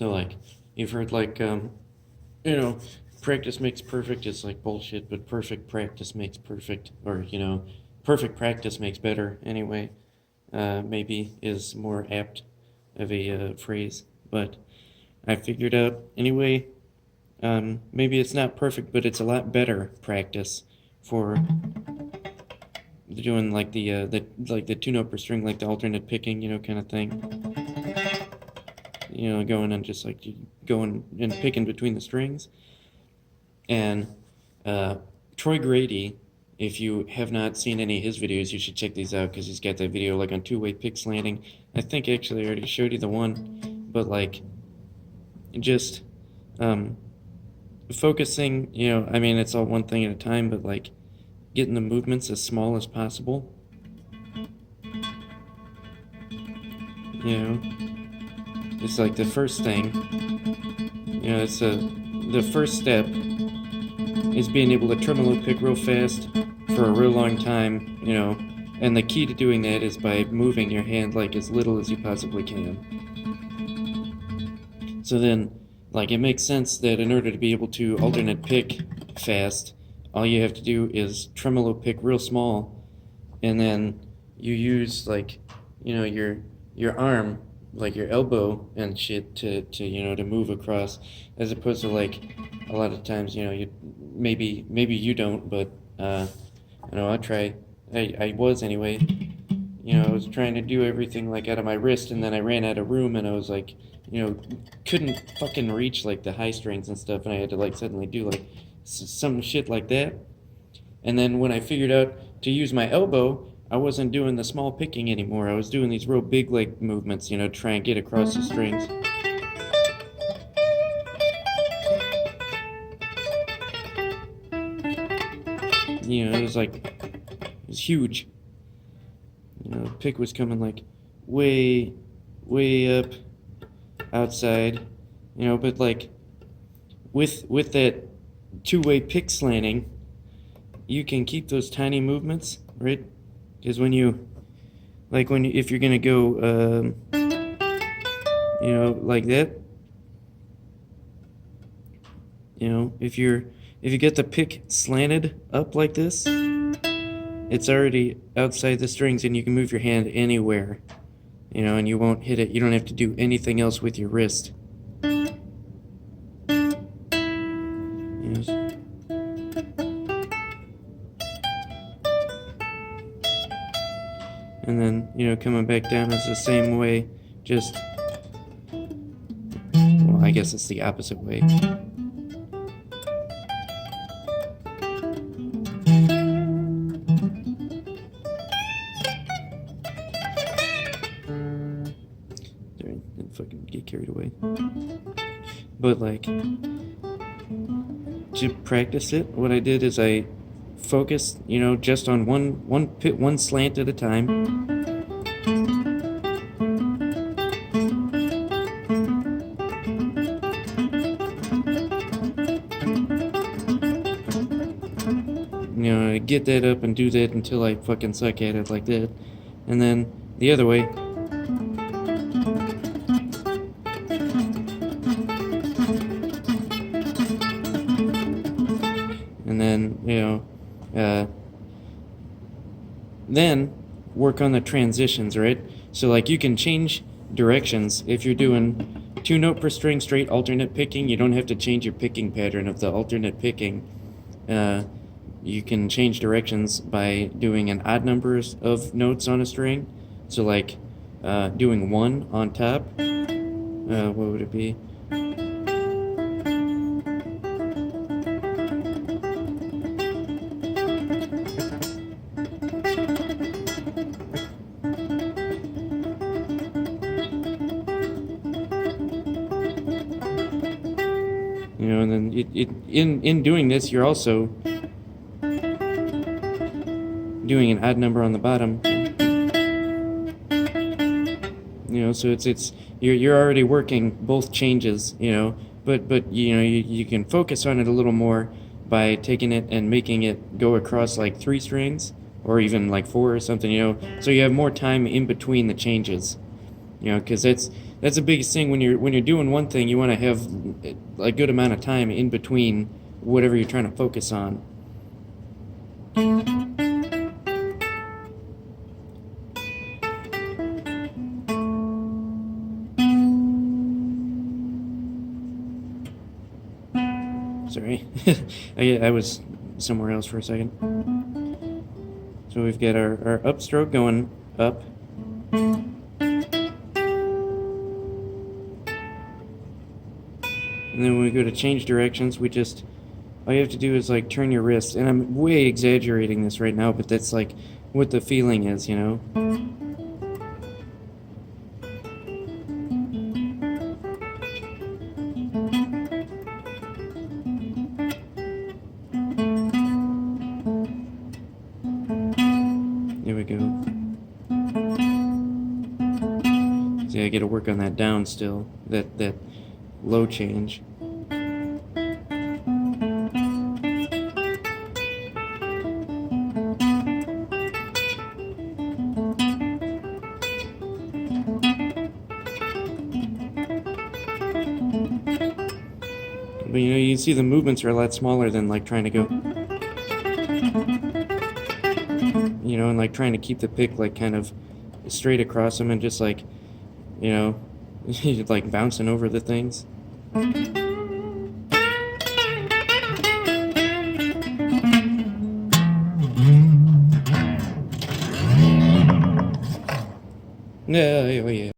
So like you've heard like you know, practice makes perfect is like bullshit, but perfect practice makes perfect, or perfect practice makes better anyway. Maybe is more apt of a phrase, but I figured out anyway. Maybe it's not perfect, but it's a lot better practice for doing like the two note per string, like the alternate picking, kind of thing. Going and just like going and picking between the strings. And Troy Grady, if you have not seen any of his videos, you should check these out because he's got that video like on two-way pick slanting. I think actually I already showed you the one, but like just focusing, I mean, it's all one thing at a time, but like getting the movements as small as possible. It's like the first thing. It's the first step is being able to tremolo pick real fast for a real long time, and the key to doing that is by moving your hand like as little as you possibly can. So then, like, it makes sense that in order to be able to alternate pick fast, all you have to do is tremolo pick real small, and then you use like, your arm, like your elbow and shit to move across, as opposed to like a lot of times, you maybe you don't, but I try. I was anyway. I was trying to do everything like out of my wrist, and then I ran out of room, and I was like, couldn't fucking reach like the high strings and stuff, and I had to like suddenly do like some shit like that. And then when I figured out to use my elbow, I wasn't doing the small picking anymore. I was doing these real big like movements, to try and get across the strings. It was huge. The pick was coming like way up outside, but like with that two-way pick slanting, you can keep those tiny movements, right? Because if you're gonna go, like that, if you get the pick slanted up like this, it's already outside the strings, and you can move your hand anywhere, and you won't hit it. You don't have to do anything else with your wrist. And then, coming back down is the same way, just, well, I guess it's the opposite way. Didn't fucking get carried away. But like, to practice it, what I did is I focused, just on one slant at a time. Get that up and do that until I fucking suck at it like that. And then the other way. And then, then work on the transitions, right? So like you can change directions if you're doing two note per string straight alternate picking. You don't have to change your picking pattern of the alternate picking. You can change directions by doing an odd numbers of notes on a string. So like doing one on top. What would it be? And then in doing this, you're also doing an odd number on the bottom. So it's you're already working both changes, but you can focus on it a little more by taking it and making it go across like 3 strings or even like 4 or something, so you have more time in between the changes, because that's the biggest thing when you're doing one thing. You want to have a good amount of time in between whatever you're trying to focus on. Sorry, I was somewhere else for a second. So we've got our upstroke going up. And then when we go to change directions, all you have to do is like turn your wrist. And I'm way exaggerating this right now, but that's like what the feeling is, you know? There we go. See, I gotta work on that down still, that low change. But you know, you can see the movements are a lot smaller than like trying to go, you know, and like trying to keep the pick like kind of straight across them and just like, you know, like bouncing over the things. Yeah, yeah, yeah.